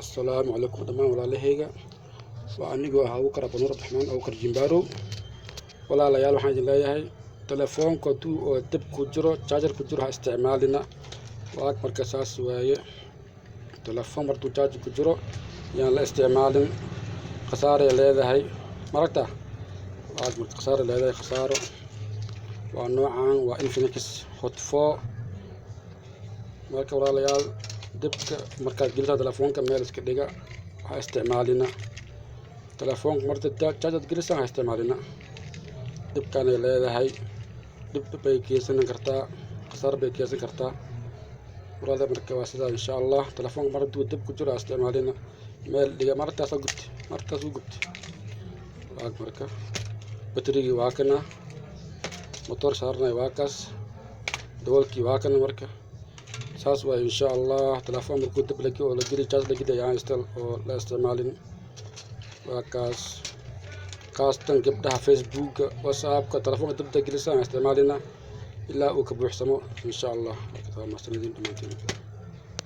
Assalaamu calaykum dhammaan walaalahayga. Waa anigoo ah Abuukar Abdinuur Abdiraxmaan Abuukar Jimbarow. Walaalayaal waxaan idin leeyahay telefoonka hadduu oo dab ku jiro charger ku jiro ha isticmaalina. Waa marka saas waaye. Telefoon markuu charger ku jiro yaan la isticmaalin. Khasaare leedahay maragta. Waa marka khasaare leedahay khasaaro. Waa noocan waa Infinix Hot 4. marka walaalayaal dabka markaad geliso telefoonka meel iska dhiga ha isticmaalina. telefoonka marka charger geliso ha isticmaalina. dabkan ay leedahay dib bay keensan kartaa khasaar bay keensan kartaa. walaalayaal marka waa sidaa insha Allah. telefoonka marka hadduu dab ku jiro ha isticmaalina. meel dhiga markaas u gubti. waa marka baterigi waa kana motor saarnay waa kaas daboolkii waa kana marka saas waa insha Allah. telefoon markuu dab lagi oo la geli charge lagi ayaan oo la isticmaalin. waa kaas tan gabdhaha Facebook WhatsApp-ka telefoonka dab gelisan isticmaalina ilaa uu ka buuxsamo insha Allah. marka waa mas'uuliyiin dhamaantiin.